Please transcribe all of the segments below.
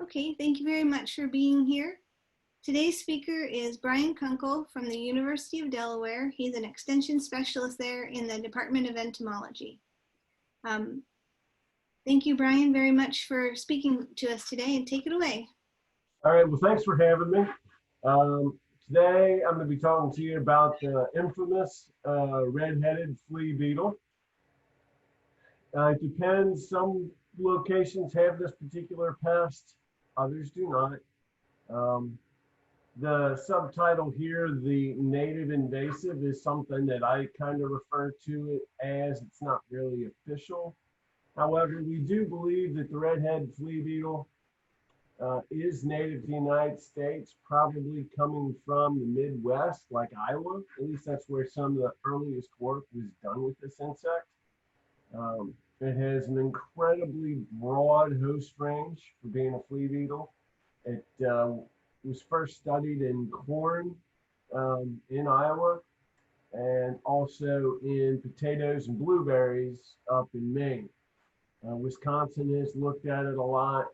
Okay, thank you very much for being here. Today's speaker is Brian Kunkle from the University of Delaware. He's an extension specialist there in the Department of Entomology. Thank you, Brian, very much for speaking to us today, and take it away. All right, well, thanks for having me. Today, I'm going to be talking to you about the infamous red-headed flea beetle. It depends. Some locations have this particular pest, others do not. The subtitle here, the native invasive, is something that I kind of refer to it as. It's not really official. However, we do believe that the red-headed flea beetle is native to the United States, probably coming from the Midwest, like Iowa. At least that's where some of the earliest work was done with this insect. It has an incredibly broad host range for being a flea beetle. It was first studied in corn in Iowa, and also in potatoes and blueberries up in Maine. Wisconsin has looked at it a lot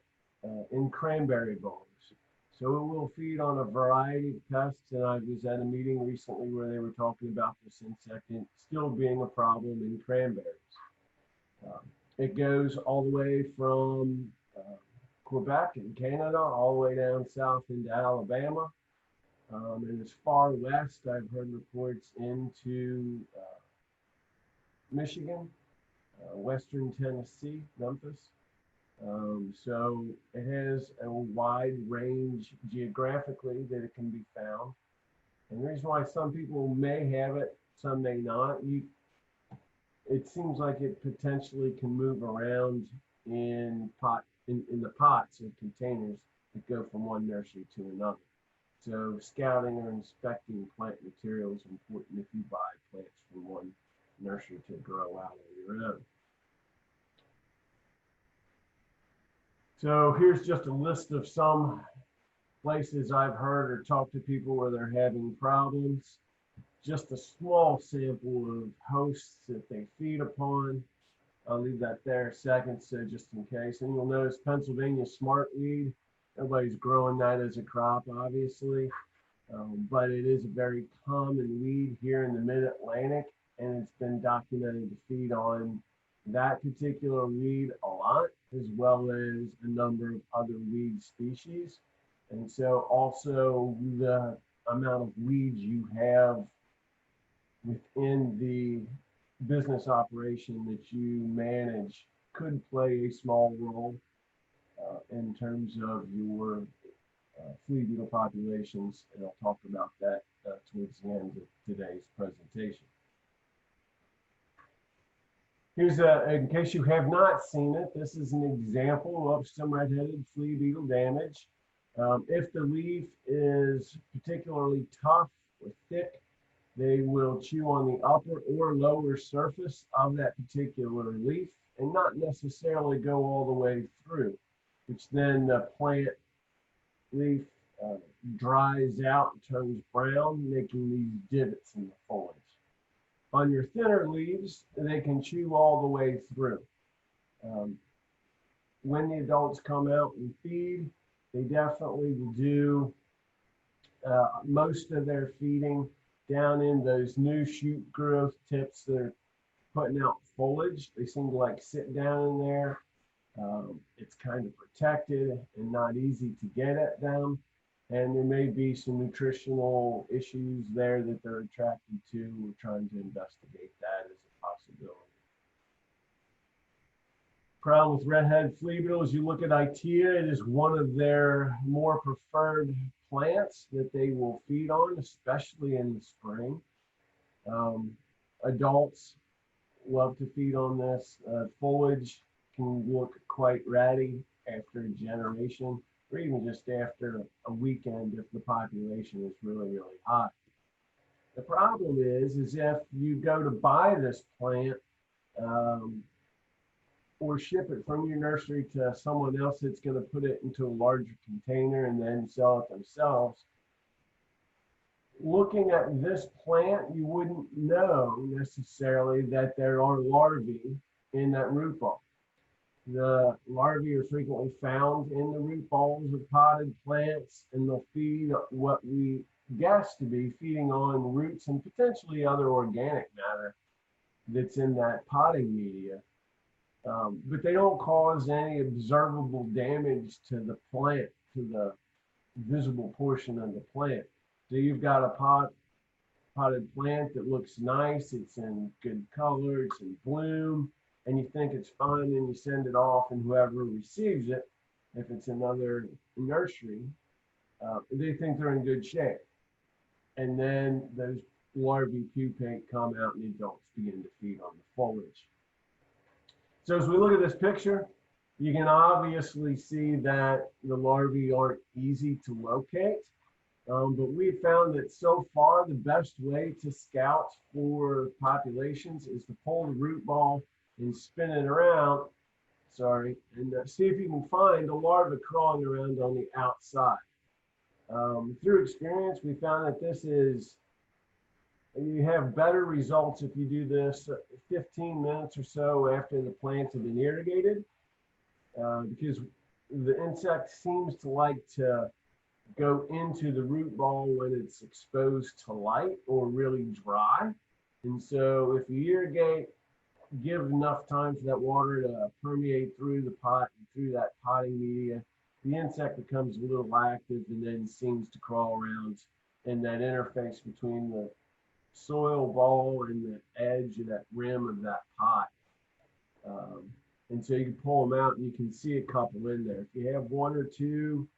in cranberry bogs. So it will feed on a variety of pests, and I was at a meeting recently where they were talking about this insect still being a problem in cranberries. It goes all the way from Quebec in Canada, all the way down south into Alabama, and as far west, I've heard reports into Michigan, Western Tennessee, Memphis. So it has a wide range geographically that it can be found. And the reason why some people may have it, some may not, it seems like it potentially can move around in the pots or containers that go from one nursery to another. So scouting or inspecting plant material is important if you buy plants from one nursery to grow out on your own. So here's just a list of some places I've heard or talked to people where they're having problems. Just a small sample of hosts that they feed upon. I'll leave that there a second, so just in case. And you'll notice Pennsylvania smartweed. Everybody's growing that as a crop, obviously. But it is a very common weed here in the mid-Atlantic, and it's been documented to feed on that particular weed a lot, as well as a number of other weed species. And so also the amount of weeds you have within the business operation that you manage could play a small role in terms of your flea beetle populations, and I'll talk about that towards the end of today's presentation. Here's in case you have not seen it, this is an example of some red-headed flea beetle damage. If the leaf is particularly tough or thick, they will chew on the upper or lower surface of that particular leaf and not necessarily go all the way through, which then the plant leaf dries out and turns brown, making these divots in the foliage. On your thinner leaves, they can chew all the way through. When the adults come out and feed, they definitely will do most of their feeding down in those new shoot growth tips that are putting out foliage. They seem to like sit down in there. It's kind of protected and not easy to get at them. And there may be some nutritional issues there that they're attracted to. We're trying to investigate that as a possibility. Problem with red-headed flea beetle is you look at Itea, it is one of their more preferred plants that they will feed on, especially in the spring. Adults love to feed on this. Foliage can look quite ratty after a generation, or even just after a weekend if the population is really, really high. The problem is if you go to buy this plant or ship it from your nursery to someone else that's going to put it into a larger container and then sell it themselves, looking at this plant, you wouldn't know necessarily that there are larvae in that root ball. The larvae are frequently found in the root balls of potted plants, and they'll feed what we guess to be feeding on roots and potentially other organic matter that's in that potting media. But they don't cause any observable damage to the plant, to the visible portion of the plant. So you've got a potted plant that looks nice, it's in good color, it's in bloom, and you think it's fine, and you send it off, and whoever receives it, if it's another nursery, they think they're in good shape. And then those larvae pupate, come out, and the adults begin to feed on the foliage. So as we look at this picture, you can obviously see that the larvae aren't easy to locate. But we found that so far the best way to scout for populations is to pull the root ball and spin it around, and see if you can find a larva crawling around on the outside. Through experience, we found that you have better results if you do this 15 minutes or so after the plants have been irrigated, because the insect seems to like to go into the root ball when it's exposed to light or really dry. And so if you irrigate, give enough time for that water to permeate through the pot and through that potting media, the insect becomes a little active and then seems to crawl around in that interface between the soil ball and the edge of that rim of that pot. And so you can pull them out and you can see a couple in there. If you have one or two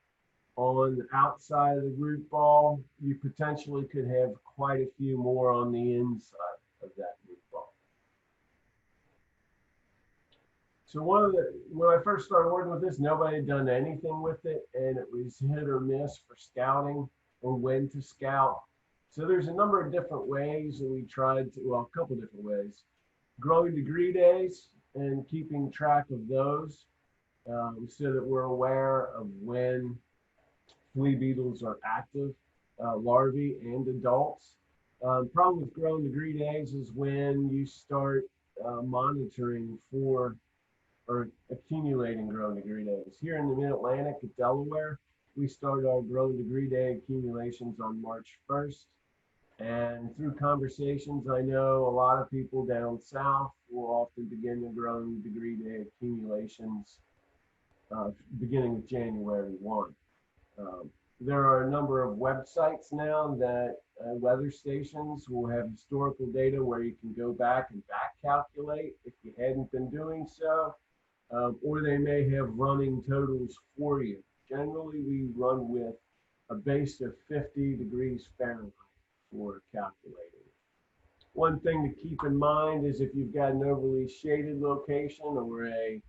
on the outside of the root ball, you potentially could have quite a few more on the inside of that root ball. So when I first started working with this, nobody had done anything with it, and it was hit or miss for scouting or when to scout. So there's a number of different ways that we tried to, well, a couple different ways. Growing degree days and keeping track of those, so that we're aware of when flea beetles are active, larvae and adults. Problem with growing degree days is when you start monitoring for or accumulating growing degree days. Here in the Mid-Atlantic at Delaware, we started our growing degree day accumulations on March 1st. And through conversations, I know a lot of people down south will often begin the growing degree day accumulations beginning with January 1. There are a number of websites now that weather stations will have historical data where you can go back and back calculate if you hadn't been doing so, or they may have running totals for you. Generally, we run with a base of 50 degrees Fahrenheit for calculating. One thing to keep in mind is if you've got an overly shaded location or a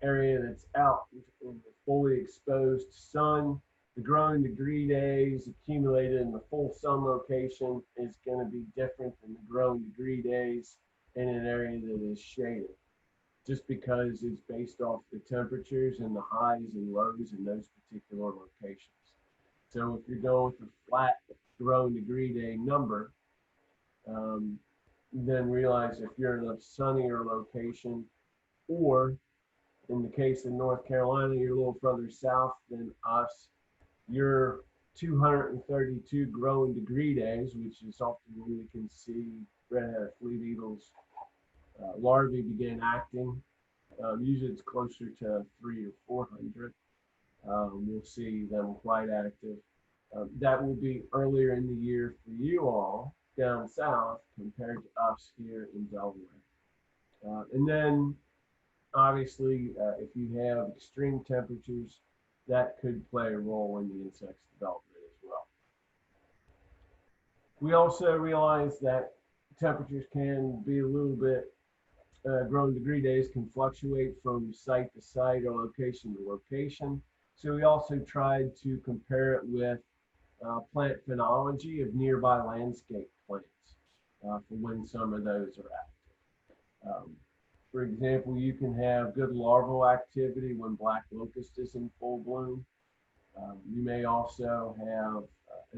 area that's out in the fully exposed sun, the growing degree days accumulated in the full sun location is going to be different than the growing degree days in an area that is shaded, just because it's based off the temperatures and the highs and lows in those particular locations. So if you're going with a flat growing degree day number, then realize if you're in a sunnier location, or in the case of North Carolina, you're a little further south than us, your 232 growing degree days, which is often when we can see red-headed flea beetles larvae begin acting. Usually it's closer to 300 or 400. We'll see them quite active. That will be earlier in the year for you all down south compared to us here in Delaware. And then obviously, if you have extreme temperatures, that could play a role in the insect's development as well. We also realize that temperatures can be a little bit, growing degree days can fluctuate from site to site or location to location. So we also tried to compare it with plant phenology of nearby landscape plants for when some of those are active. For example, you can have good larval activity when black locust is in full bloom. You may also have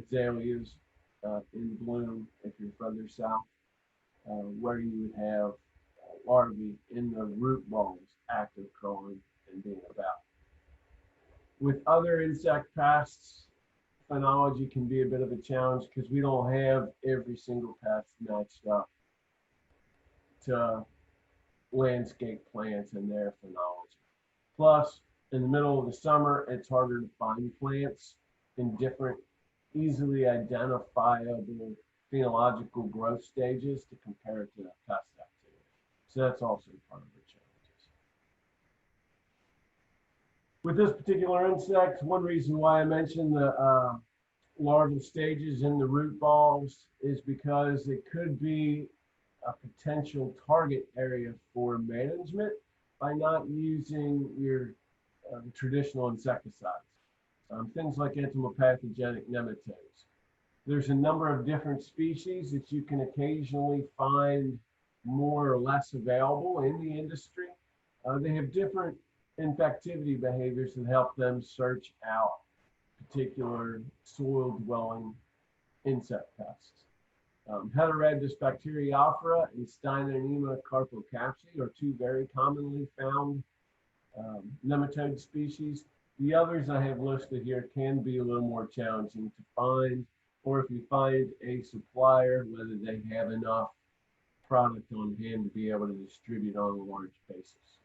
azaleas in bloom if you're further south, where you would have larvae in the root balls. active crawling and being about. With other insect pests, phenology can be a bit of a challenge because we don't have every single pest matched up to landscape plants and their phenology. Plus, in the middle of the summer, it's harder to find plants in different, easily identifiable phenological growth stages to compare to pest activity. So that's also part of the challenges. With this particular insect, one reason why I mentioned the larval stages in the root balls is because it could be a potential target area for management by not using your traditional insecticides. Things like entomopathogenic nematodes. There's a number of different species that you can occasionally find more or less available in the industry. They have different infectivity behaviors that help them search out particular soil-dwelling insect pests. Heterodus bacteriophora and Steinernema carpocapsae are two very commonly found nematode species. The others I have listed here can be a little more challenging to find, or if you find a supplier, whether they have enough product on hand to be able to distribute on a large basis.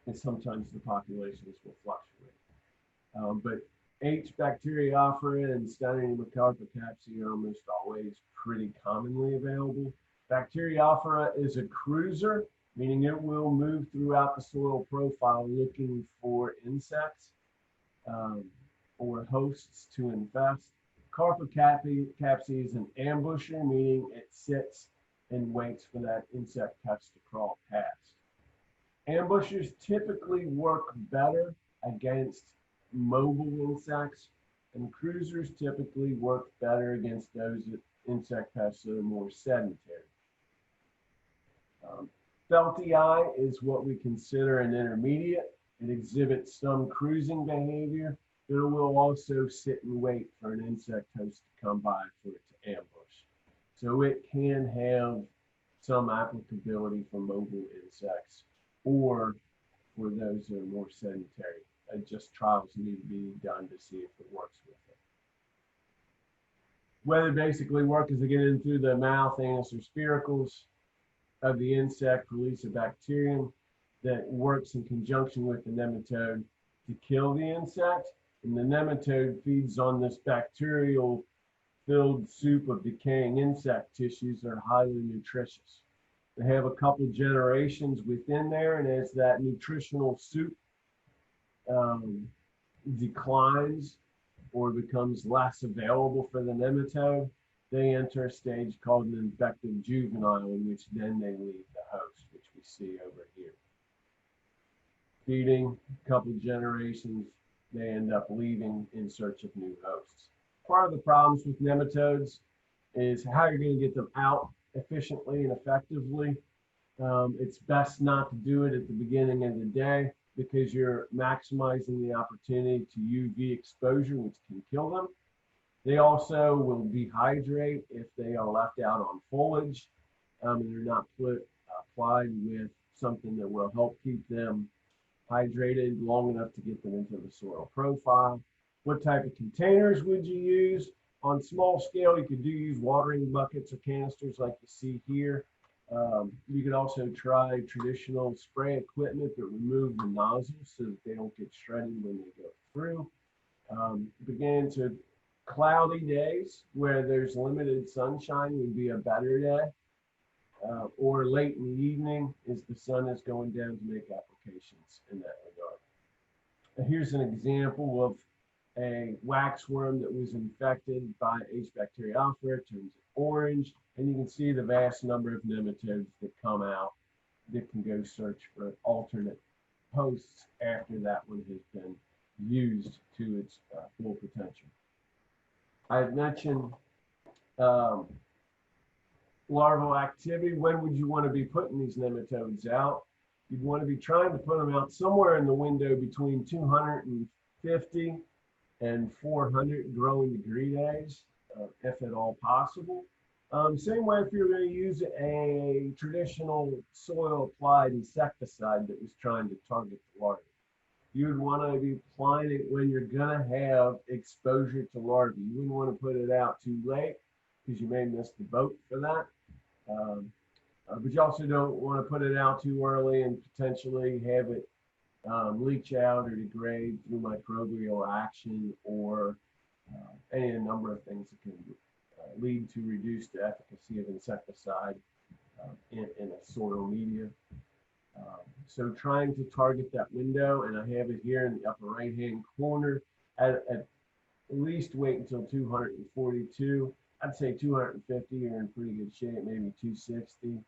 And sometimes the populations will fluctuate. But H. bacteriophora and Steinernema carpocapsae are almost always pretty commonly available. Bacteriophora is a cruiser, meaning it will move throughout the soil profile looking for insects or hosts to infest. Carpocapsae is an ambusher, meaning it sits and waits for that insect pest to crawl past. Ambushers typically work better against mobile insects, and cruisers typically work better against those insect pests that are more sedentary. Feltii is what we consider an intermediate. It exhibits some cruising behavior, but it will also sit and wait for an insect host to come by for it to ambush. So it can have some applicability for mobile insects or for those that are more sedentary. Just trials need to be done to see if it works with it. Whether basically work is to get in through the mouth, anus, or spiracles of the insect, release a bacterium that works in conjunction with the nematode to kill the insect. And the nematode feeds on this bacterial filled soup of decaying insect tissues that are highly nutritious. They have a couple generations within there, and as that nutritional soup declines or becomes less available for the nematode, they enter a stage called an infective juvenile, in which then they leave the host, which we see over here. Feeding a couple generations, they end up leaving in search of new hosts. Part of the problems with nematodes is how you're going to get them out efficiently and effectively. It's best not to do it at the beginning of the day because you're maximizing the opportunity to UV exposure, which can kill them. They also will dehydrate if they are left out on foliage and they're not applied with something that will help keep them hydrated long enough to get them into the soil profile. What type of containers would you use? On small scale, you could use watering buckets or canisters like you see here. You could also try traditional spray equipment that remove the nozzles so that they don't get shredded when they go through. Begin to cloudy days where there's limited sunshine would be a better day, or late in the evening as the sun is going down to make applications in that regard. Here's an example of a waxworm that was infected by H. bacteriophora. It turns orange, and you can see the vast number of nematodes that come out that can go search for alternate hosts after that one has been used to its full potential. I've mentioned larval activity. When would you want to be putting these nematodes out? You'd want to be trying to put them out somewhere in the window between 250 and 400 growing degree days, if at all possible. Same way if you're going to use a traditional soil applied insecticide that was trying to target the larvae. You would want to be applying it when you're going to have exposure to larvae. You wouldn't want to put it out too late because you may miss the boat for that. But you also don't want to put it out too early and potentially have it leach out or degrade through microbial action or any number of things that can lead to reduced efficacy of insecticide in a soil media. So trying to target that window, and I have it here in the upper right hand corner, at least wait until 242. I'd say 250, you're in pretty good shape, maybe 260.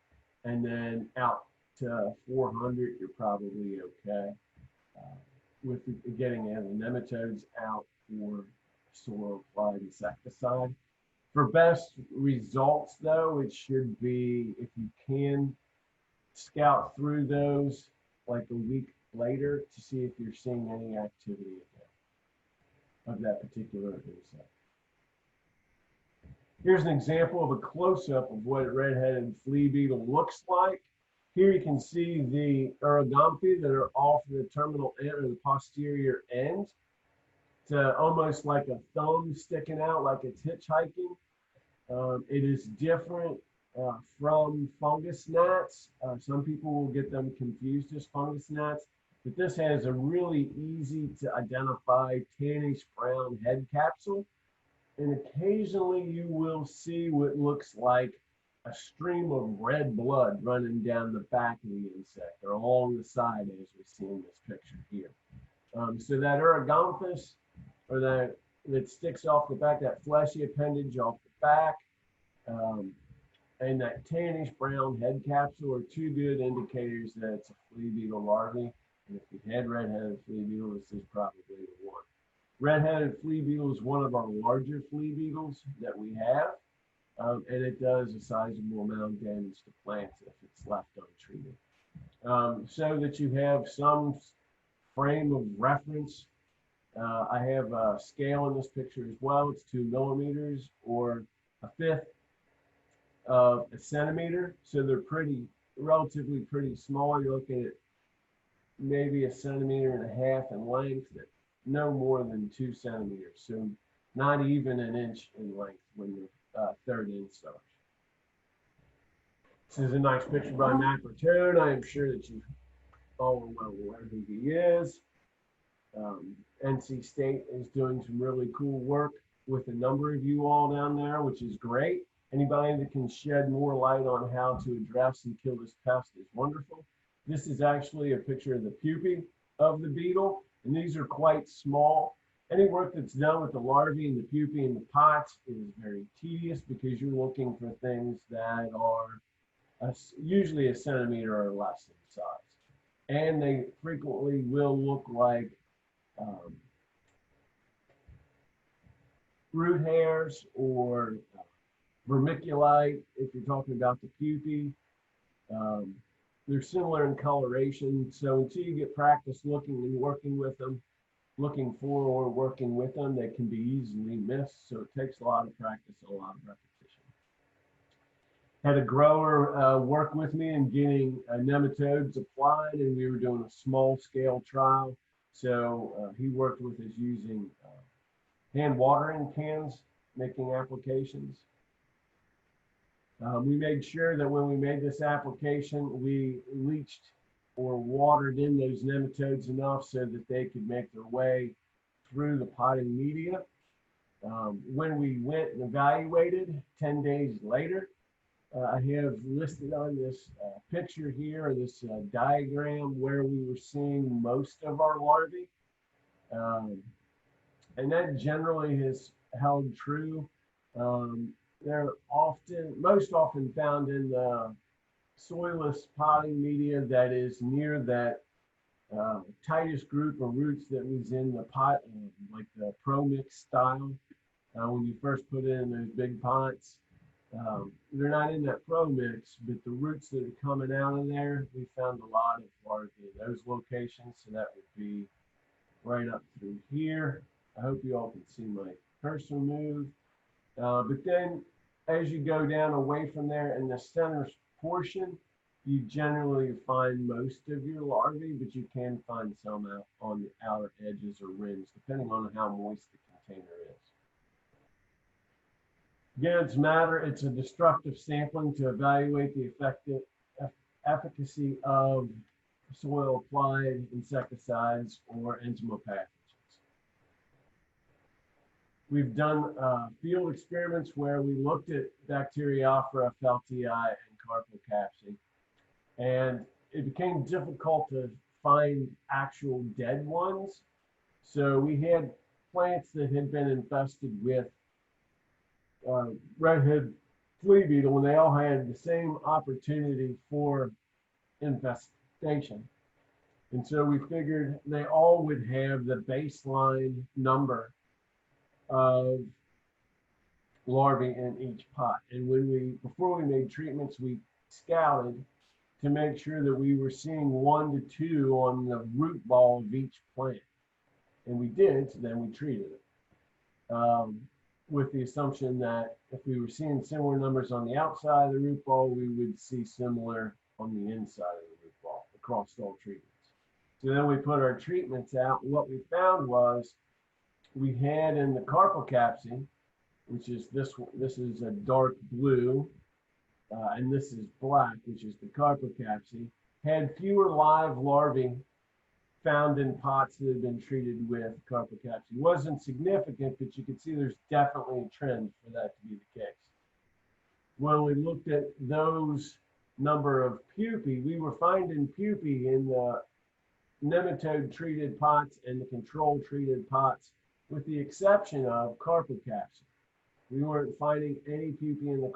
And then out to 400, you're probably okay. With getting the nematodes out for soil applied insecticide. For best results, though, it should be, if you can, scout through those like a week later to see if you're seeing any activity of that particular insect. Here's an example of a close-up of what a red-headed flea beetle looks like. Here you can see the Uroganthae that are off the terminal end or the posterior end. It's almost like a thumb sticking out, like it's hitchhiking. It is different from fungus gnats. Some people will get them confused as fungus gnats, but this has a really easy to identify tannish brown head capsule. And occasionally you will see what looks like a stream of red blood running down the back of the insect or along the side, as we see in this picture here. So that Uroganthus, or that sticks off the back, that fleshy appendage off the back, and that tannish brown head capsule are two good indicators that it's a flea beetle larvae. And if you've had red-headed flea beetle, this is probably the one. Red-headed flea beetle is one of our larger flea beetles that we have, and it does a sizable amount of damage to plants if it's left untreated. So that you have some frame of reference, I have a scale in this picture as well. It's 2 millimeters or a fifth of a centimeter. So they're relatively pretty small. You're looking at maybe 1.5 centimeters in length, no more than 2 centimeters. So not even an inch in length when you're third instars. This is a nice picture by Matt Bertone. I am sure that you all are well aware who he is. NC State is doing some really cool work with a number of you all down there, which is great. Anybody that can shed more light on how to address and kill this pest is wonderful. This is actually a picture of the pupae of the beetle, and these are quite small. Any work that's done with the larvae and the pupae and the pots is very tedious because you're looking for things that are usually 1 centimeter or less in size. And they frequently will look like root hairs or vermiculite if you're talking about the pupae. They're similar in coloration, so until you get practice looking and working with them, looking for or working with them, they can be easily missed. So it takes a lot of practice, a lot of repetition. Had a grower work with me in getting nematodes applied, and we were doing a small scale trial. So he worked with us using hand watering cans, making applications. We made sure that when we made this application, we leached or watered in those nematodes enough so that they could make their way through the potting media. When we went and evaluated 10 days later, I have listed on this picture here, this diagram, where we were seeing most of our larvae. And that generally has held true. They're most often found in the soilless potting media that is near that tightest group of roots that was in the pot, like the pro mix style. When you first put it in those big pots, they're not in that pro mix, but the roots that are coming out of there, we found a lot of larvae in those locations. So that would be right up through here. I hope you all can see my cursor move. But then as you go down away from there in the center portion, you generally find most of your larvae, but you can find some out on the outer edges or rims, depending on how moist the container is. Again, it's a destructive sampling to evaluate the efficacy of soil applied insecticides or entomopathogens. We've done field experiments where we looked at Bacteriophora feltii and carpocapsae, and it became difficult to find actual dead ones. So we had plants that had been infested with Red-Headed Flea Beetle, and they all had the same opportunity for infestation. And so we figured they all would have the baseline number of larvae in each pot. And before we made treatments, we scouted to make sure that we were seeing 1 to 2 on the root ball of each plant. And we did, so then we treated it. With the assumption that if we were seeing similar numbers on the outside of the root ball, we would see similar on the inside of the root ball across all treatments. So then we put our treatments out. What we found was we had in the carpocapsae, which is this is a dark blue, and this is black, which is the carpocapsae, had fewer live larvae found in pots that had been treated with carpocapsae. It wasn't significant, but you can see there's definitely a trend for that to be the case. When we looked at those number of pupae, we were finding pupae in the nematode treated pots and the control treated pots, with the exception of carpocapsae. We weren't finding any pupae in the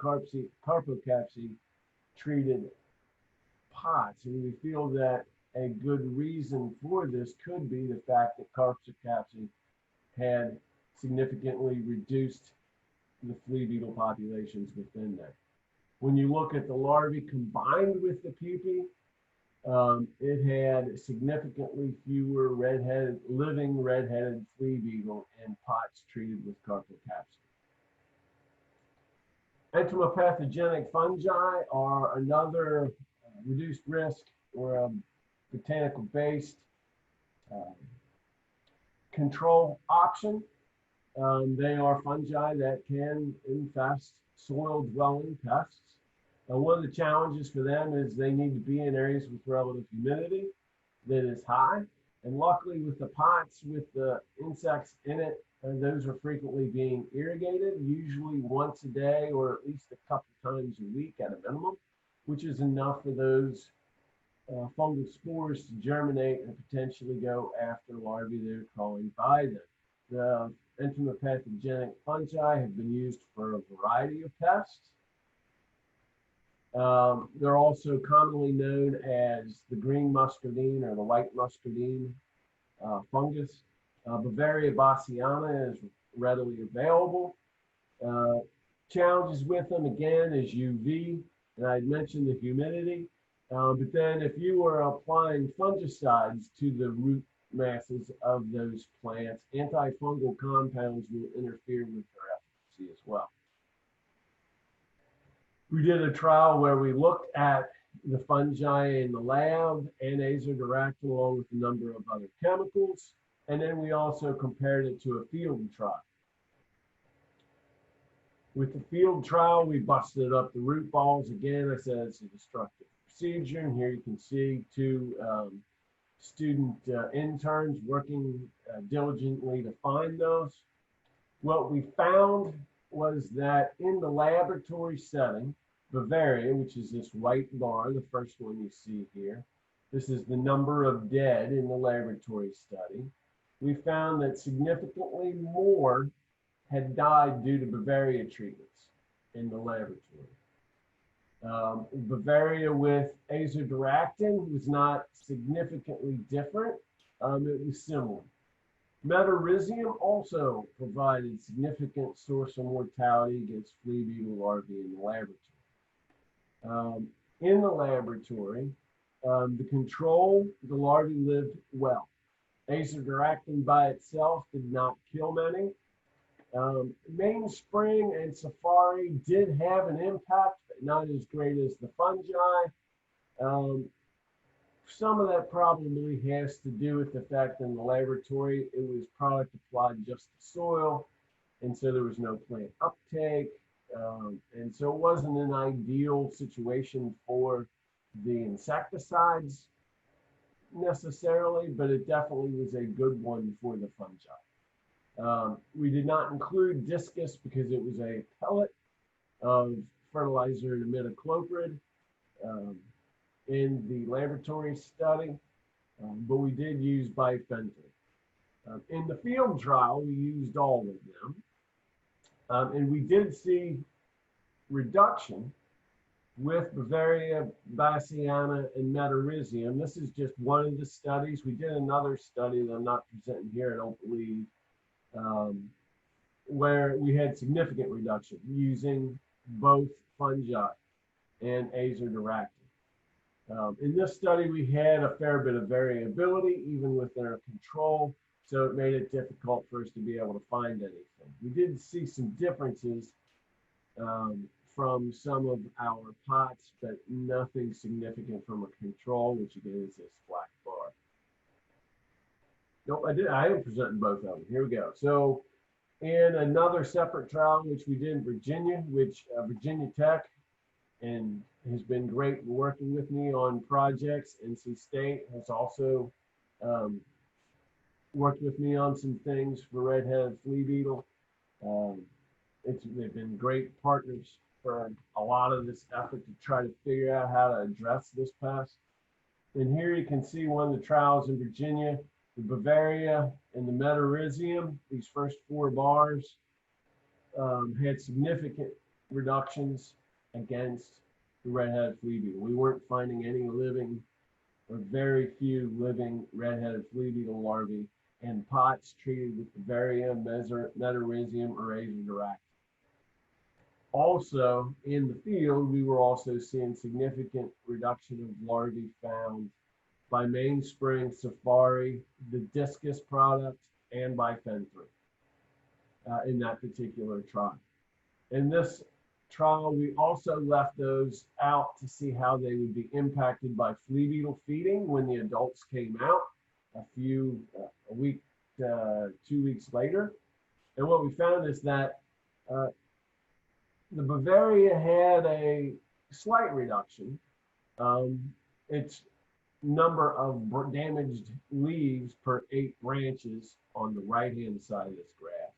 carpocapsae treated pots, and we feel that a good reason for this could be the fact that carpocapsae had significantly reduced the flea beetle populations within there. When you look at the larvae combined with the pupae, it had significantly fewer living red-headed flea beetle in pots treated with carpocapsae. Entomopathogenic fungi are another reduced risk or a botanical-based control option. They are fungi that can infest soil-dwelling pests. One of the challenges for them is they need to be in areas with relative humidity that is high. And luckily with the pots with the insects in it, those are frequently being irrigated, usually once a day or at least a couple times a week at a minimum, which is enough for those fungal spores to germinate and potentially go after larvae that are crawling by them. The entomopathogenic fungi have been used for a variety of pests. They're also commonly known as the green muscardine or the white muscardine fungus. Bavaria bassiana is readily available. Challenges with them again is UV, and I mentioned the humidity. But then if you are applying fungicides to the root masses of those plants, antifungal compounds will interfere with their efficacy as well. We did a trial where we looked at the fungi in the lab and Azadiractin along with a number of other chemicals, and then we also compared it to a field trial. With the field trial, we busted up the root balls. Again, I said it's a destructive procedure, and here you can see two student interns working diligently to find those. What we found was that in the laboratory setting, Bavaria, which is this white bar, the first one you see here, this is the number of dead in the laboratory study. We found that significantly more had died due to Bavaria treatments in the laboratory. Bavaria with Azadiractin was not significantly different. It was similar. Metarhizium also provided significant source of mortality against flea beetle larvae in the laboratory. In the laboratory, the control, the larvae lived well. Azadiractin by itself did not kill many. Mainspring and Safari did have an impact, but not as great as the fungi. Some of that probably has to do with the fact that in the laboratory it was product applied just to soil, and so there was no plant uptake. And so it wasn't an ideal situation for the insecticides necessarily, but it definitely was a good one for the fungi. We did not include discus because it was a pellet of fertilizer imidacloprid in the laboratory study, but we did use bifenthrin. In the field trial, we used all of them, and we did see reduction with Bavaria, Bassiana, and Metarhizium. This is just one of the studies. We did another study that I'm not presenting here, I don't believe, where we had significant reduction using both fungi and Azadiractin. In this study, we had a fair bit of variability, even within our control, so it made it difficult for us to be able to find anything. We did see some differences from some of our pots, but nothing significant from a control, which again is this black bar. Nope, I am presenting both of them. Here we go. So in another separate trial, which we did in Virginia, which Virginia Tech and has been great working with me on projects. NC State has also worked with me on some things for Red-Headed Flea Beetle. They've been great partners for a lot of this effort to try to figure out how to address this pest. And here you can see one of the trials in Virginia, the Bavaria and the Metarhizium. These first 4 bars had significant reductions against the Red-Headed Flea Beetle. We weren't finding any living, or very few living Red-Headed Flea Beetle larvae in pots treated with Bavaria, Metarhizium, or Azadiractin. Also, in the field, we were also seeing significant reduction of larvae found by Mainspring, Safari, the discus product, and bifenthrin in that particular trial. In this trial, we also left those out to see how they would be impacted by flea beetle feeding when the adults came out a week, 2 weeks later. And what we found is that the Bavaria had a slight reduction. Its number of damaged leaves per 8 branches on the right-hand side of this graph.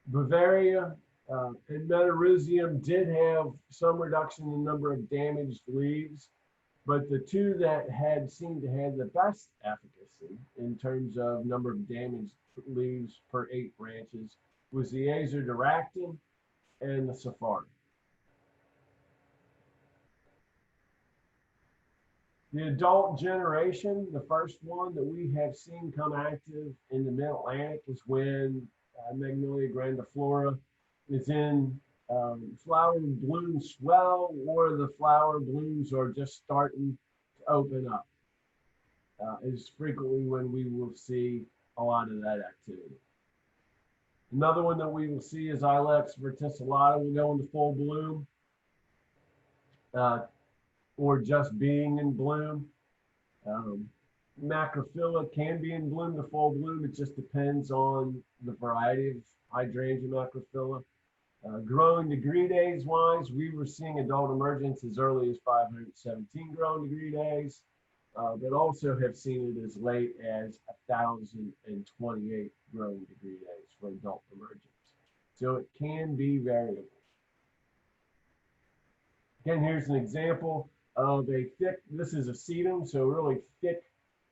Bavaria and Metarhizium did have some reduction in the number of damaged leaves, but the 2 that seemed to have the best efficacy in terms of number of damaged leaves per 8 branches was the Azadiractin and the Safari. The adult generation, the first one that we have seen come active in the Mid-Atlantic is when Magnolia grandiflora is in flower bloom swell, or the flower blooms are just starting to open up. Is frequently when we will see a lot of that activity. Another one that we will see is Ilex verticillata will go into full bloom, or just being in bloom. Macrophylla can be in bloom to full bloom. It just depends on the variety of Hydrangea macrophylla. Growing degree days wise, we were seeing adult emergence as early as 517 growing degree days, but also have seen it as late as 1,028 growing degree days for adult emergence. So it can be variable. Again, here's an example of a thick, this is a sedum, so really thick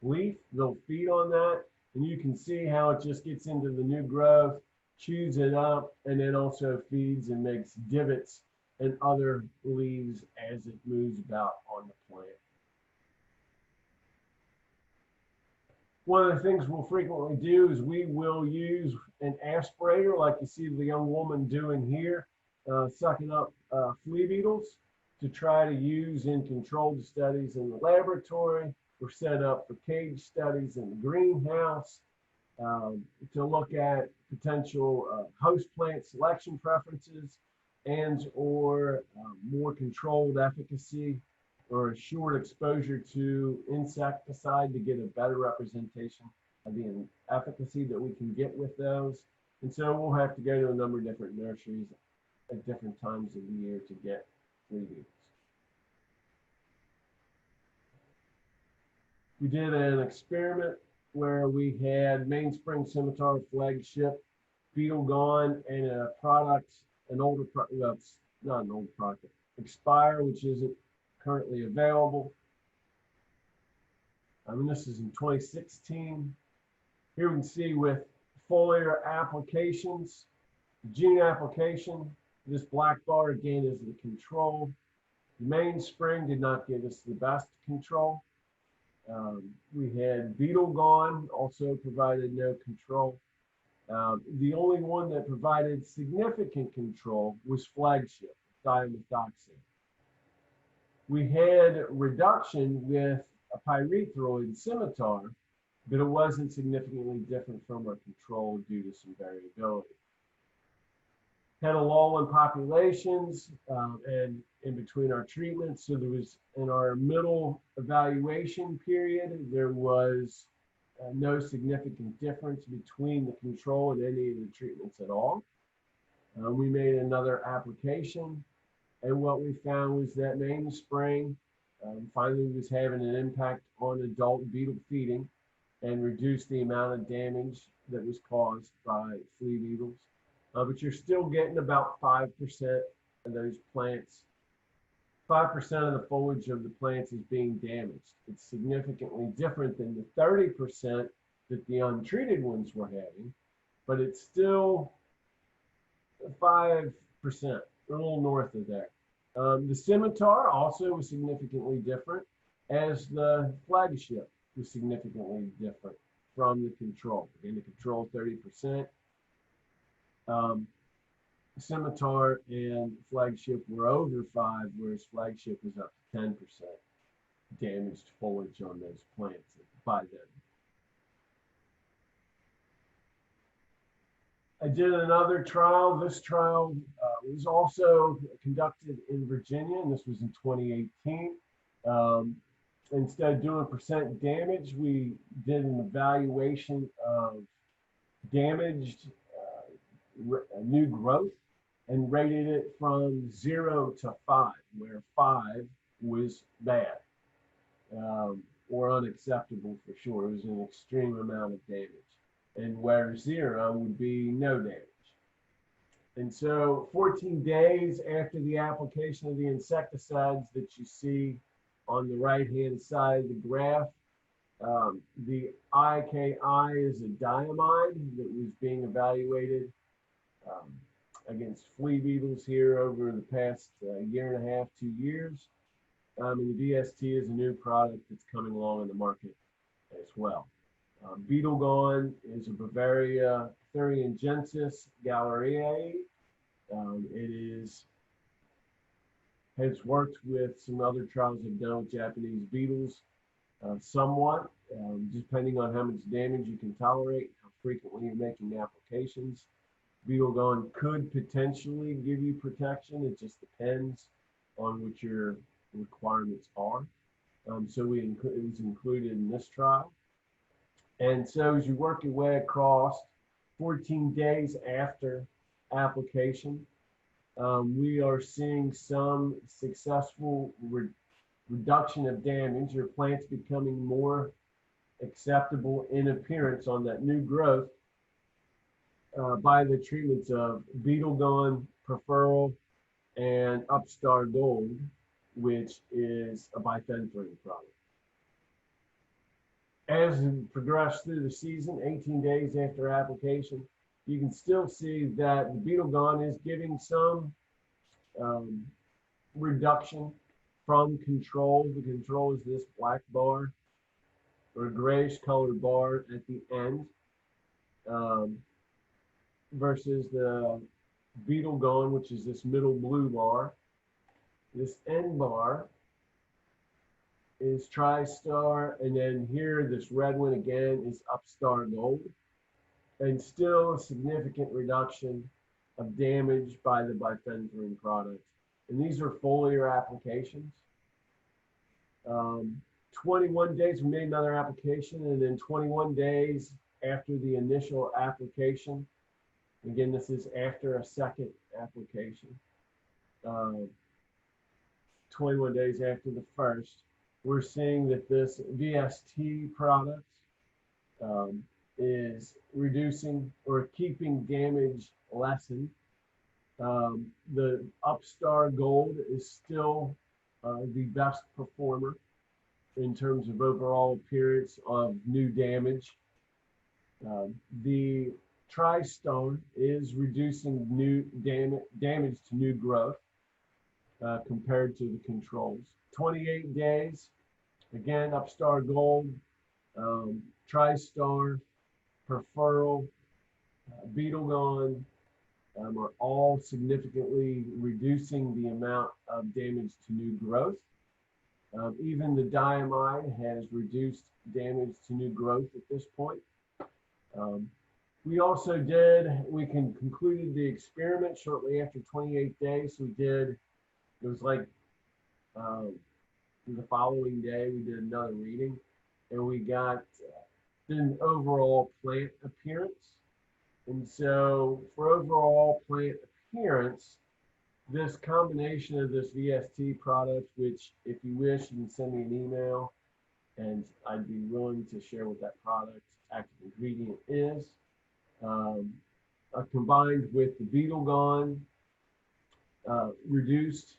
leaf. They'll feed on that, and you can see how it just gets into the new growth, chews it up, and then also feeds and makes divots in other leaves as it moves about on the plant. One of the things we'll frequently do is we will use an aspirator, like you see the young woman doing here, sucking up flea beetles, to try to use in controlled studies in the laboratory. We're set up for cage studies in the greenhouse. to look at potential host plant selection preferences and or more controlled efficacy or a short exposure to insecticide to get a better representation of the efficacy that we can get with those. And so we'll have to go to a number of different nurseries at different times of the year to get flea beetles. We did an experiment where we had mainspring scimitar flagship, beetle gone, and a product, an older product, well, it's not an old product, Expire, which isn't currently available. This is in 2016. Here we can see with foliar applications, June application, this black bar again is the control. The mainspring did not give us the best control. We had beetle gone, also provided no control. The only one that provided significant control was flagship, dimethoxin. We had reduction with a pyrethroid scimitar, but it wasn't significantly different from our control due to some variability. Had a lull in populations and in between our treatments. So there was, in our middle evaluation period, there was no significant difference between the control and any of the treatments at all. We made another application, and what we found was that mainspring finally was having an impact on adult beetle feeding and reduced the amount of damage that was caused by flea beetles. But you're still getting about 5% of those plants. 5% of the foliage of the plants is being damaged. It's significantly different than the 30% that the untreated ones were having, but it's still 5%, a little north of that. The scimitar also was significantly different, as the flagship was significantly different from the control. Again, the control 30%. Scimitar and flagship were over 5, whereas flagship was up to 10% damaged foliage on those plants by then. I did another trial. This trial was also conducted in Virginia, and this was in 2018. Instead of doing percent damage, we did an evaluation of damaged new growth and rated it from 0 to 5, where 5 was bad or unacceptable for sure. It was an extreme amount of damage, and where 0 would be no damage. And so 14 days after the application of the insecticides that you see on the right-hand side of the graph, the IKI is a diamide that was being evaluated against flea beetles here over the past year and a half, 2 years. And the VST is a new product that's coming along in the market as well. Beetle gone is a Bavaria Theriangensis galeriae. Has worked with some other trials I've done with Japanese beetles somewhat, depending on how much damage you can tolerate, how frequently you're making applications. Beetle gone could potentially give you protection. It just depends on what your requirements are. So it was included in this trial. And so as you work your way across 14 days after application, we are seeing some successful reduction of damage. Your plant's becoming more acceptable in appearance on that new growth by the treatments of Beetle Gone, Preferal, and Upstar Gold, which is a bifenthrin product. As we progress through the season, 18 days after application, you can still see that the Beetle Gone is giving some reduction from control. The control is this black bar or grayish colored bar at the end versus the Beetle Gone, which is this middle blue bar. This end bar is TriStar, and then here this red one again is Upstar Gold. and still a significant reduction of damage by the bifenthrin product. And these are foliar applications. 21 days, we made another application, and then 21 days after the initial application, again, this is after a second application, 21 days after the first, we're seeing that this VST product is reducing or keeping damage lessened. The Upstar Gold is still the best performer in terms of overall appearance of new damage. The TriStar is reducing new damage to new growth compared to the controls. 28 days, again, Upstar Gold, TriStar, Perferal, Beetle Gone are all significantly reducing the amount of damage to new growth. Even the diamide has reduced damage to new growth at this point. We also concluded the experiment shortly after 28 days. So it was like the following day, we did another reading, and we got an overall plant appearance. And so for overall plant appearance, this combination of this VST product, which if you wish, you can send me an email and I'd be willing to share what that product active ingredient is, combined with the Beetle Gone, reduced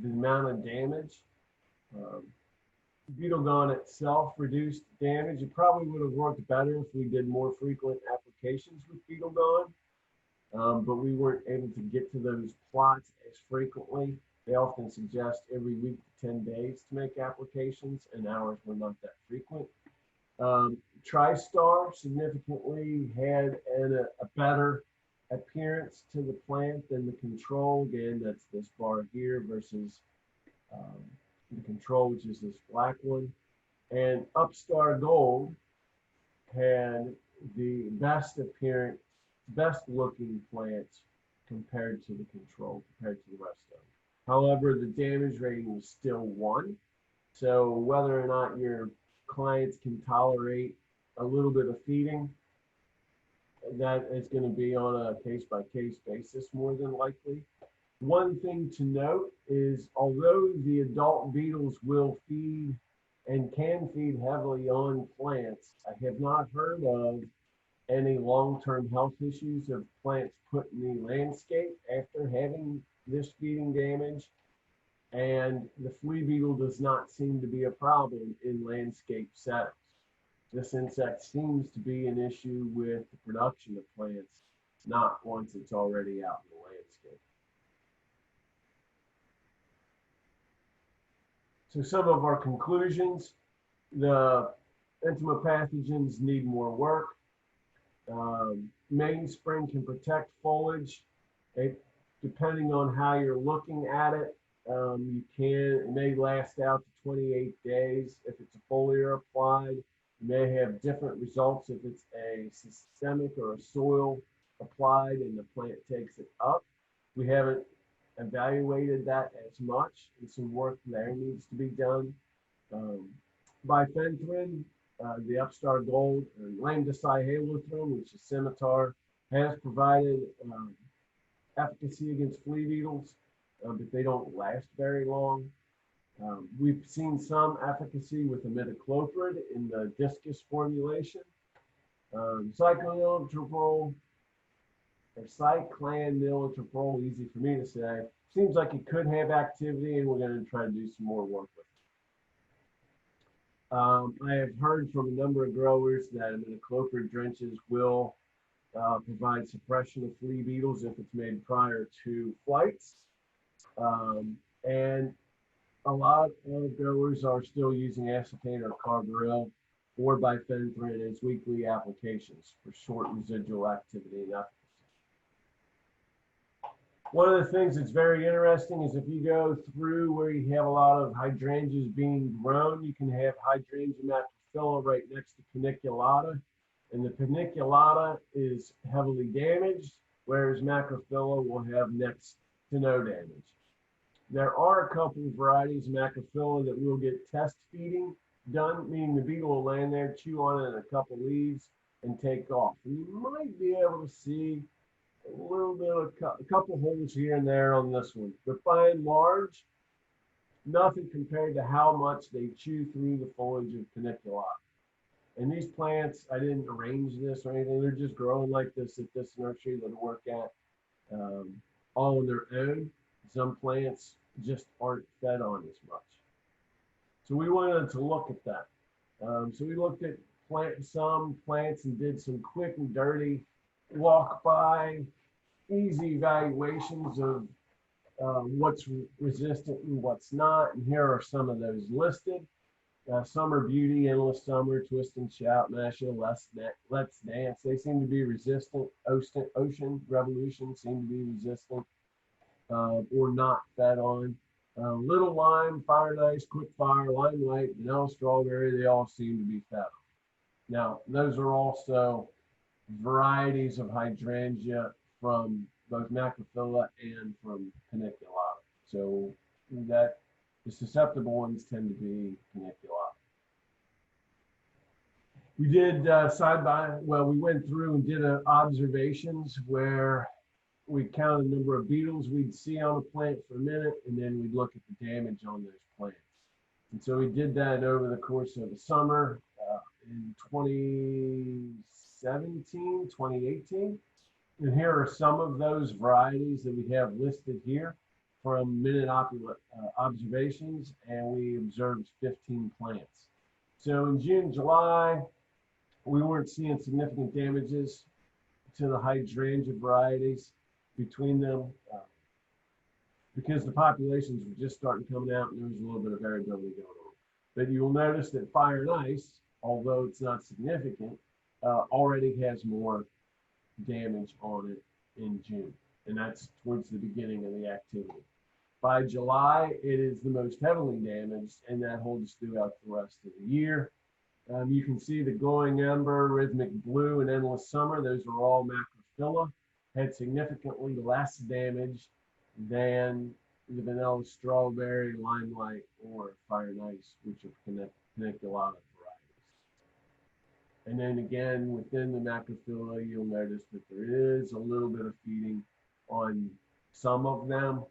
the amount of damage. Beetle Gone itself reduced damage. It probably would have worked better if we did more frequent applications with Beetle Gone, but we weren't able to get to those plots as frequently. They often suggest every week to 10 days to make applications, and ours were not that frequent. TriStar significantly had a better appearance to the plant than the control. Again, that's this bar here versus the control, which is this black one. And Upstar Gold had the best appearance, best looking plants compared to the control, compared to the rest of them. However, the damage rating was still 1. So whether or not your clients can tolerate a little bit of feeding, that is going to be on a case-by-case basis more than likely. One thing to note is, although the adult beetles will feed and can feed heavily on plants, I have not heard of any long-term health issues of plants put in the landscape after having this feeding damage. And the flea beetle does not seem to be a problem in landscape settings. This insect seems to be an issue with the production of plants, not once it's already out in the landscape. So some of our conclusions: the entomopathogens need more work. Mainspring can protect foliage. Depending on how you're looking at it, it may last out to 28 days. If it's a foliar applied, you may have different results if it's a systemic or a soil applied and the plant takes it up. We haven't evaluated that as much, and some work there needs to be done. Bifenthrin, the Upstar Gold, and Lambda-cyhalothrin, which is scimitar, has provided efficacy against flea beetles, but they don't last very long. We've seen some efficacy with imidacloprid in the discus formulation. Cyclopropyl or cyclopropyl, easy for me to say, seems like it could have activity, and we're going to try to do some more work with it. I have heard from a number of growers that imidacloprid drenches will provide suppression of flea beetles if it's made prior to flights. And a lot of growers are still using acetate or carbaryl or bifenthrin as weekly applications for short residual activity and efficacy. One of the things that's very interesting is if you go through where you have a lot of hydrangeas being grown, you can have Hydrangea matrifila right next to paniculata, and the paniculata is heavily damaged, whereas macrophylla will have next to no damage. There are a couple of varieties of macrophylla that will get test feeding done, meaning the beetle will land there, chew on it in a couple leaves, and take off. And you might be able to see a little bit of a couple holes here and there on this one, but by and large, nothing compared to how much they chew through the foliage of paniculata. And these plants, I didn't arrange this or anything. They're just growing like this at this nursery that I work at, all on their own. Some plants just aren't fed on as much. So we wanted to look at that. So we looked at some plants and did some quick and dirty walk by, easy evaluations of what's resistant and what's not. And here are some of those listed. Summer Beauty, Endless Summer, Twist and Shout, Masha, Let's Dance. They seem to be resistant. Ocean Revolution seem to be resistant or not fed on. Little Lime, Fire Nice, Quick Fire, Limelight, Vanilla Strawberry, they all seem to be fed on. Now, those are also varieties of hydrangea from both macrophylla and from paniculata. So that the susceptible ones tend to be paniculata. We did we went through and did observations where we counted the number of beetles we'd see on a plant for a minute, and then we'd look at the damage on those plants. And so we did that over the course of the summer in 2017, 2018. And here are some of those varieties that we have listed here from minute observations, and we observed 15 plants. So in June, July, we weren't seeing significant damages to the hydrangea varieties between them because the populations were just starting coming out and there was a little bit of variability going on. But you'll notice that Fire and Ice, although it's not significant, already has more damage on it in June, and that's towards the beginning of the activity. By July, it is the most heavily damaged, and that holds throughout the rest of the year. You can see the Glowing Ember, Rhythmic Blue, and Endless Summer. Those are all macrophylla. Had significantly less damage than the Vanilla Strawberry, Limelight, or Fire and Ice, which are paniculata varieties. And then again, within the macrophylla, you'll notice that there is a little bit of feeding on some of them,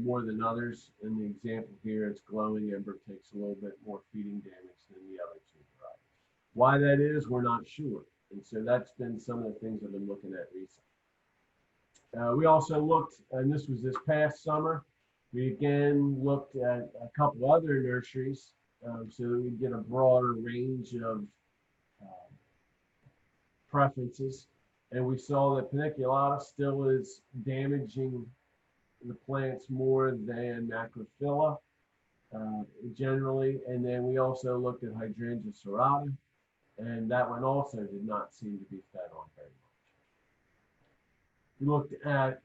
more than others. In the example here, it's Glowing Ember takes a little bit more feeding damage than the other two varieties. Why that is, we're not sure. And so that's been some of the things I've been looking at recently. We also looked, and this was this past summer, we again looked at a couple other nurseries so that we get a broader range of preferences. And we saw that paniculata still is damaging the plants more than macrophylla generally. And then we also looked at Hydrangea serrata, and that one also did not seem to be fed on very much. We looked at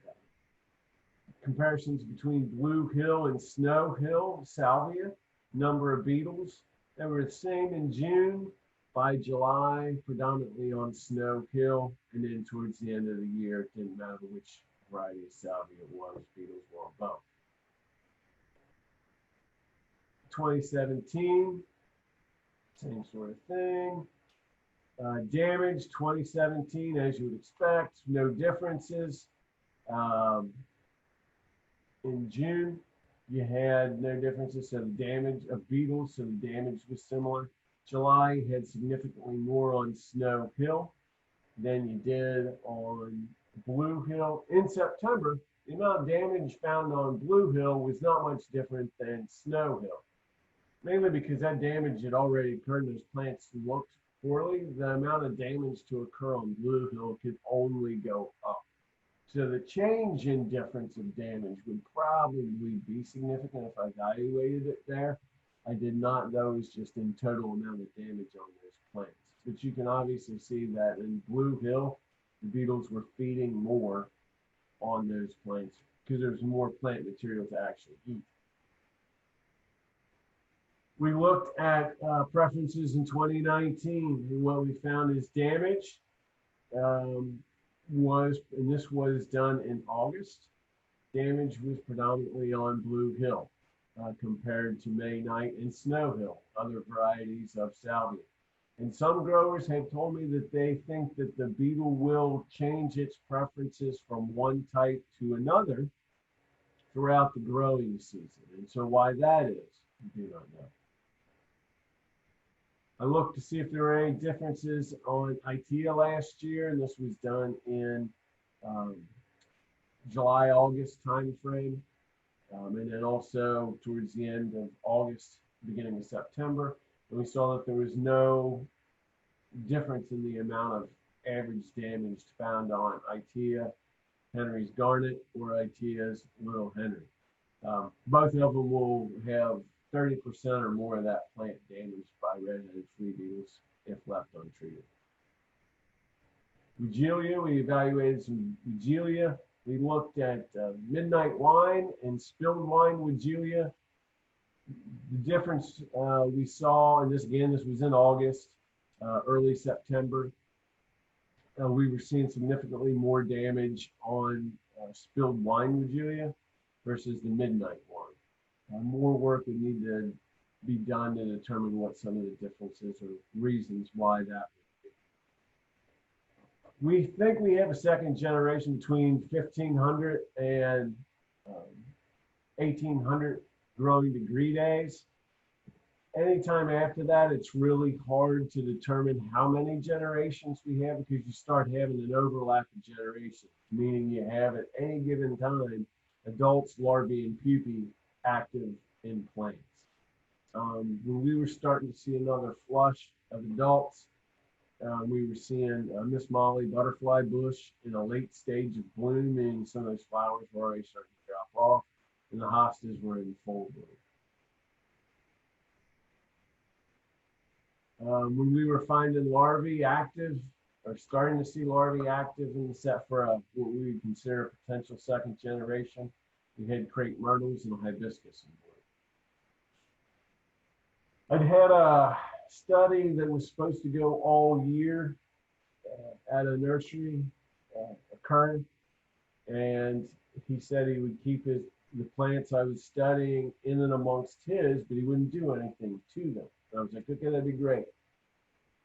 comparisons between Blue Hill and Snow Hill, Salvia, number of beetles. They were the same in June. By July, predominantly on Snow Hill, and then towards the end of the year, it didn't matter which variety of Salvia it was, beetles were on both. 2017, same sort of thing. Damage 2017, as you would expect, no differences. In June, you had no differences, so the damage of beetles, so the damage was similar. July, you had significantly more on Snow Hill than you did on Blue Hill. In September, the amount of damage found on Blue Hill was not much different than Snow Hill, mainly because that damage had already occurred and those plants looked poorly. The amount of damage to occur on Blue Hill could only go up. So the change in difference of damage would probably be significant if I evaluated it there. I did not know it was just in total amount of damage on those plants. But you can obviously see that in Blue Hill, the beetles were feeding more on those plants because there's more plant material to actually eat. We looked at preferences in 2019, and what we found is damage and this was done in August, damage was predominantly on Blue Hill compared to May Night and Snow Hill, other varieties of Salvia. And some growers have told me that they think that the beetle will change its preferences from one type to another throughout the growing season. And so why that is, we do not know. I looked to see if there were any differences on Itea last year, and this was done in July, August timeframe, and then also towards the end of August, beginning of September. And we saw that there was no difference in the amount of average damage found on Itea, Henry's Garnet, or Itea's Little Henry. Both of them will have 30% or more of that plant damaged by red-headed flea beetles if left untreated. Weigela, we evaluated some Weigela. We looked at midnight wine and spilled wine Weigela. The difference we saw, and this was in August, early September, we were seeing significantly more damage on spilled wine Weigela versus the midnight wine. More work would need to be done to determine what some of the differences or reasons why that would be. We think we have a second generation between 1500 and 1800 growing degree days. Anytime after that, it's really hard to determine how many generations we have because you start having an overlap of generations, meaning you have at any given time adults, larvae, and pupae active in plants. When we were starting to see another flush of adults, we were seeing Miss Molly butterfly bush in a late stage of bloom, meaning some of those flowers were already starting to drop off, and the hostas were in full bloom. When we were finding larvae active, or starting to see larvae active in the set for what we would consider a potential second generation, we had crepe myrtles and hibiscus in bloom. I'd had a study that was supposed to go all year at a nursery occur, and he said he would keep the plants I was studying in and amongst his, but he wouldn't do anything to them. And I was like, okay, that'd be great.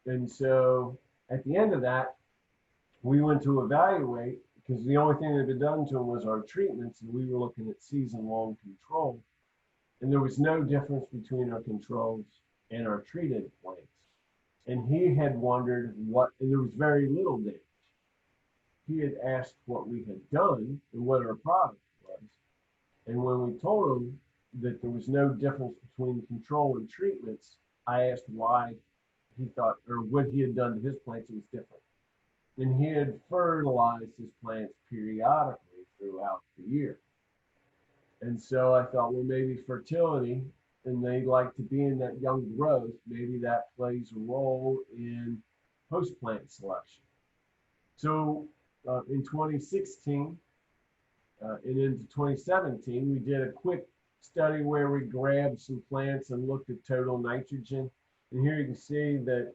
And so at the end of that, we went to evaluate because the only thing that had been done to them was our treatments, and we were looking at season-long control. And there was no difference between our controls and our treated plants. And he had wondered and there was very little damage. He had asked what we had done and what our product was. And when we told him that there was no difference between control and treatments, I asked why he thought, or what he had done to his plants was different. And he had fertilized his plants periodically throughout the year. And so I thought, well, maybe fertility, and they like to be in that young growth, maybe that plays a role in post-plant selection. So in 2016 and into 2017, we did a quick study where we grabbed some plants and looked at total nitrogen. And here you can see that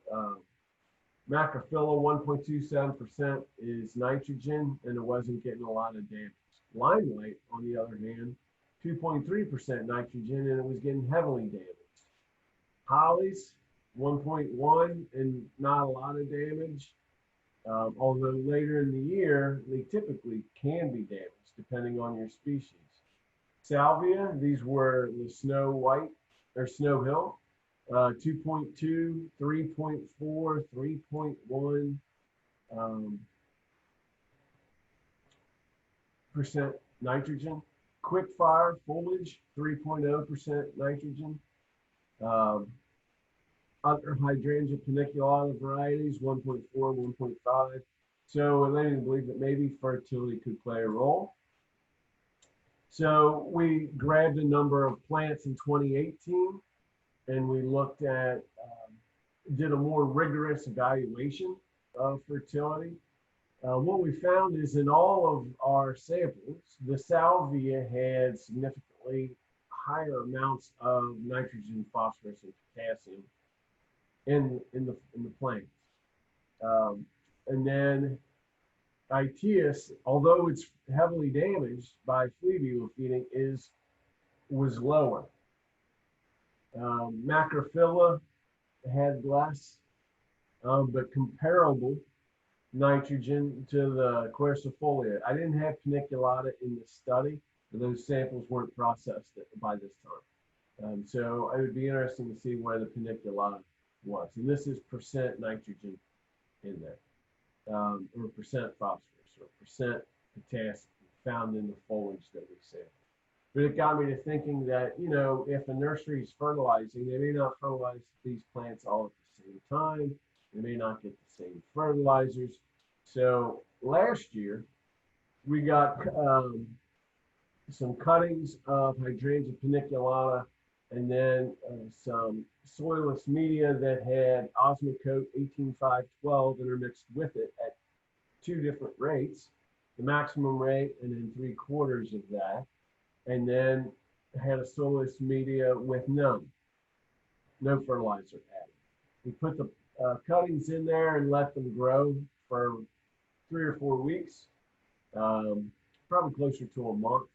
Macrophylla 1.27% is nitrogen, and it wasn't getting a lot of damage. Limelight, on the other hand, 2.3% nitrogen, and it was getting heavily damaged. Hollies, 1.1, and not a lot of damage. Although later in the year, they typically can be damaged depending on your species. Salvia, these were the Snow White or Snow Hill, 2.2, 3.4, 3.1 percent nitrogen. Quick fire foliage, 3.0% nitrogen. Other Hydrangea paniculata varieties, 1.4, 1.5. So it led me to believe that maybe fertility could play a role. So we grabbed a number of plants in 2018 and we looked at, did a more rigorous evaluation of fertility. What we found is in all of our samples, the salvia had significantly higher amounts of nitrogen, phosphorus, and potassium in the plants. And then Itea, although it's heavily damaged by flea beetle feeding, was lower. Macrophylla had less, but comparable nitrogen to the quercifolia. I didn't have paniculata in the study, but those samples weren't processed by this time. So it would be interesting to see where the paniculata was. And this is percent nitrogen in there, or percent phosphorus, or percent potassium found in the foliage that we sampled. But it got me to thinking that, you know, if a nursery is fertilizing, they may not fertilize these plants all at the same time. They may not get the same fertilizers. So last year, we got some cuttings of Hydrangea paniculata, and then some soilless media that had Osmocote 18512 intermixed with it at 2 different rates, the maximum rate and then 3/4 of that. And then had a soilless media with no fertilizer added. We put the cuttings in there and let them grow for 3 or 4 weeks, probably closer to a month,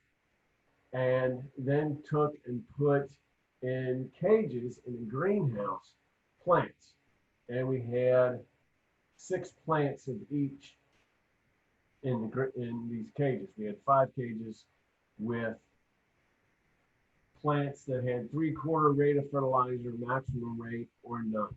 and then took and put in cages in a greenhouse plants. And we had 6 plants of each in these cages. We had 5 cages with plants that had 3/4 rate of fertilizer, maximum rate, or none.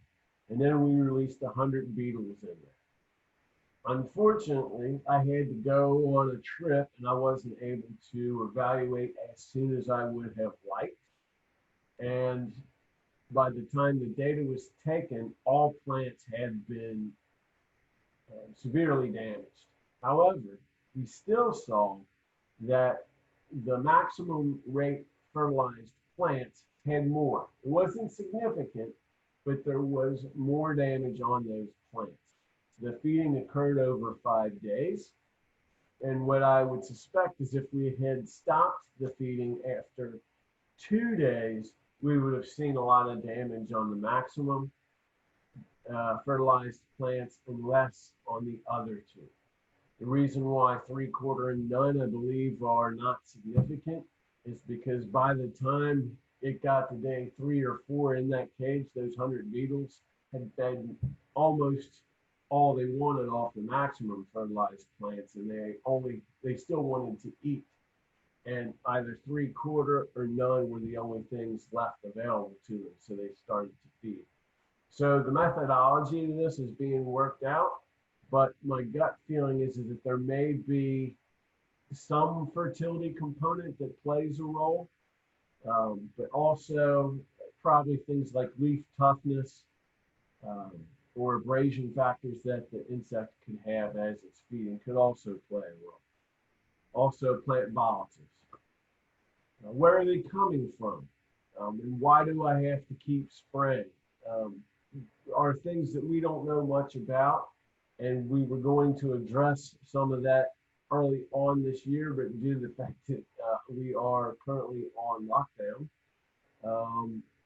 And then we released 100 beetles in there. Unfortunately, I had to go on a trip and I wasn't able to evaluate as soon as I would have liked. And by the time the data was taken, all plants had been severely damaged. However, we still saw that the maximum rate fertilized plants had more. It wasn't significant, but there was more damage on those plants. The feeding occurred over 5 days. And what I would suspect is if we had stopped the feeding after 2 days, we would have seen a lot of damage on the maximum fertilized plants and less on the other 2. The reason why 3/4 and none, I believe, are not significant is because by the time it got to day 3 or 4 in that cage, those 100 beetles had fed almost all they wanted off the maximum fertilized plants, and they still wanted to eat. And either 3/4 or none were the only things left available to them, so they started to feed. So the methodology of this is being worked out, but my gut feeling is that there may be some fertility component that plays a role, but also probably things like leaf toughness or abrasion factors that the insect could have as it's feeding could also play a role. Also plant volatiles. Where are they coming from? And why do I have to keep spraying? Are things that we don't know much about, and we were going to address some of that early on this year, but due to the fact that we are currently on lockdown,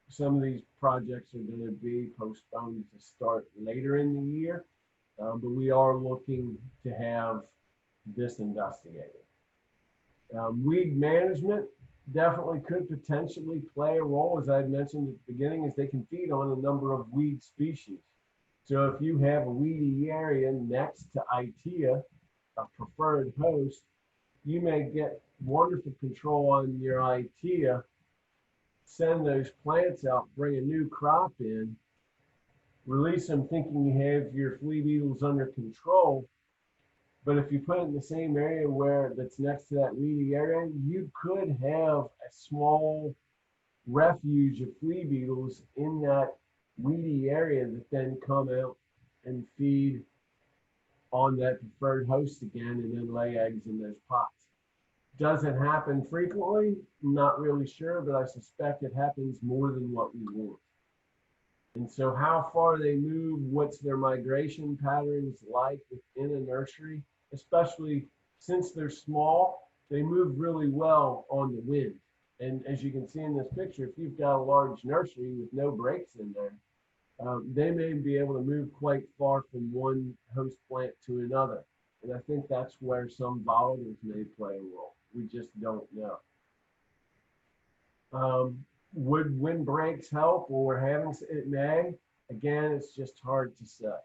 some of these projects are going to be postponed to start later in the year, but we are looking to have this investigated. Weed management definitely could potentially play a role, as I had mentioned at the beginning, as they can feed on a number of weed species. So if you have a weedy area next to Itea, a preferred host, you may get wonderful control on your Itea, send those plants out, bring a new crop in, release them thinking you have your flea beetles under control. But if you put it in the same area that's next to that weedy area, you could have a small refuge of flea beetles in that weedy area that then come out and feed on that preferred host again and then lay eggs in those pots. Does it happen frequently? I'm not really sure, but I suspect it happens more than what we want. And so how far they move, what's their migration patterns like within a nursery, especially since they're small, they move really well on the wind. And as you can see in this picture, if you've got a large nursery with no breaks in there, they may be able to move quite far from one host plant to another. And I think that's where some volatiles may play a role. We just don't know. Would windbreaks help or having it may? Again, it's just hard to say.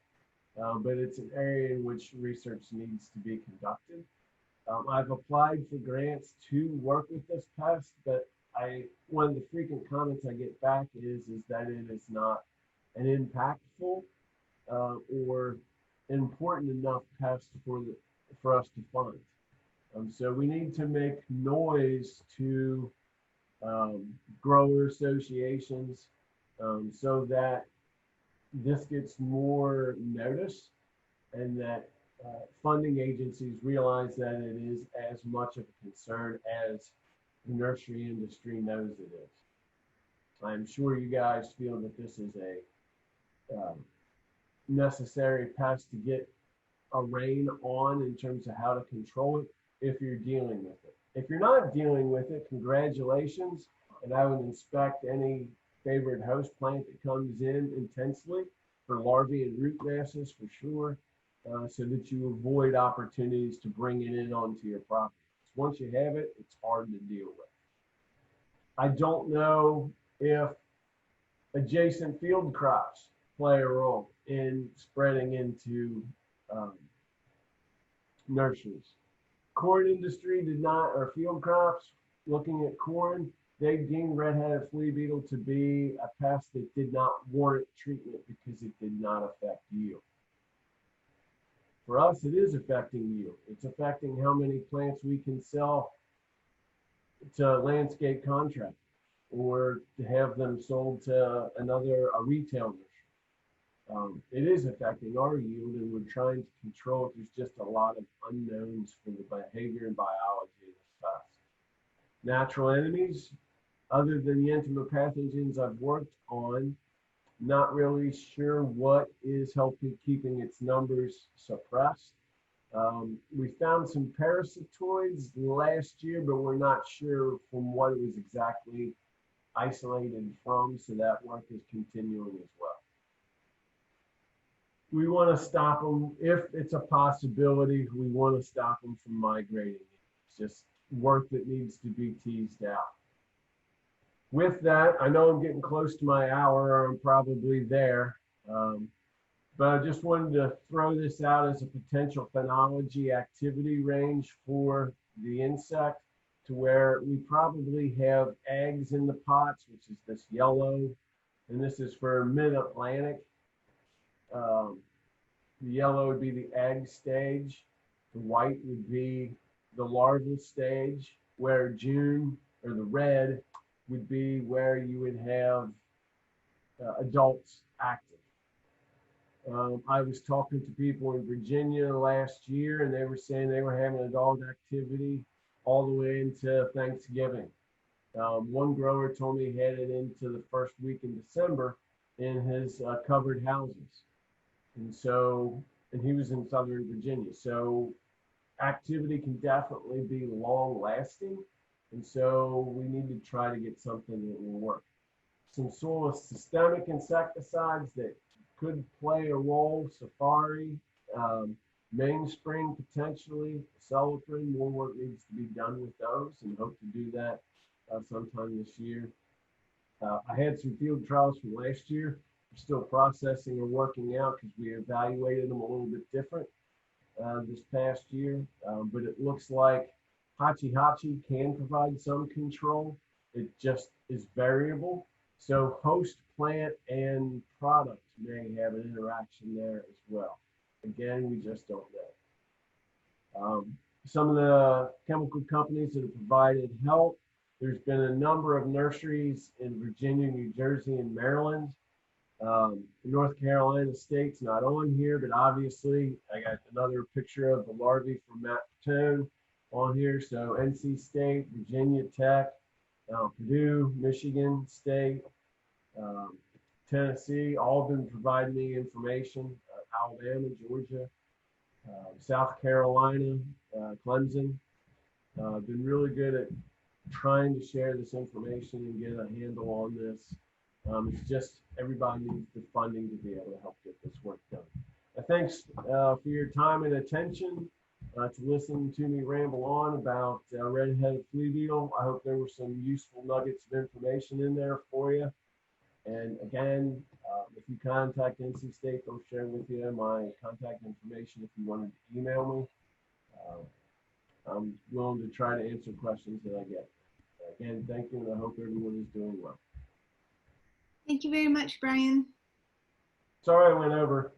But it's an area in which research needs to be conducted. I've applied for grants to work with this pest, but one of the frequent comments I get back is that it is not an impactful or important enough pest for us to find. So we need to make noise to grower associations so that this gets more notice and that funding agencies realize that it is as much of a concern as the nursery industry knows it is. I'm sure you guys feel that this is a necessary pest to get a rein on in terms of how to control it if you're dealing with it. If you're not dealing with it, congratulations, and I would inspect any favorite host plant that comes in intensely for larvae and root masses for sure, so that you avoid opportunities to bring it in onto your property. Once you have it, it's hard to deal with. I don't know if adjacent field crops play a role in spreading into nurseries. Corn industry did not, or field crops, looking at corn, they deemed red-headed flea beetle to be a pest that did not warrant treatment because it did not affect yield. For us, it is affecting yield. It's affecting how many plants we can sell to landscape contractors or to have them sold to a retail nursery. It is affecting our yield, and we're trying to control it. There's just a lot of unknowns for the behavior and biology of this pest. Natural enemies, other than the entomopathogens I've worked on, not really sure what is helping keeping its numbers suppressed. We found some parasitoids last year, but we're not sure from what it was exactly isolated from, so that work is continuing as well. We want to stop them if it's a possibility. We want to stop them from migrating. It's just work that needs to be teased out. With that, I know I'm getting close to my hour, or I'm probably there, but I just wanted to throw this out as a potential phenology activity range for the insect, to where we probably have eggs in the pots, which is this yellow, and this is for mid-Atlantic. The yellow would be the egg stage. The white would be the larval stage, where June, or the red, would be where you would have adults active. I was talking to people in Virginia last year, and they were saying they were having adult activity all the way into Thanksgiving. One grower told me he had it into the first week in December in his covered houses. And he was in Southern Virginia. So activity can definitely be long lasting. And so we need to try to get something that will work. Some sort of systemic insecticides that could play a role: safari, mainspring potentially, cellophane. More work needs to be done with those, and hope to do that sometime this year. I had some field trials from last year. We're still processing or working out because we evaluated them a little bit different this past year. But it looks like Hachi can provide some control. It just is variable. So host plant and product may have an interaction there as well. Again, we just don't know. Some of the chemical companies that have provided help, there's been a number of nurseries in Virginia, New Jersey, and Maryland. North Carolina State's not on here, but obviously I got another picture of the larvae from Matt Patone on here. So NC State, Virginia Tech, Purdue, Michigan State, Tennessee, all been providing me information. Alabama, Georgia, South Carolina, Clemson, been really good at trying to share this information and get a handle on this. It's just everybody needs the funding to be able to help get this work done. Thanks for your time and attention to listen to me ramble on about red-headed flea beetle. I hope there were some useful nuggets of information in there for you. And again, if you contact NC State, they'll share with you my contact information if you wanted to email me. I'm willing to try to answer questions that I get. Again, thank you, and I hope everyone is doing well. Thank you very much, Brian. Sorry I went over.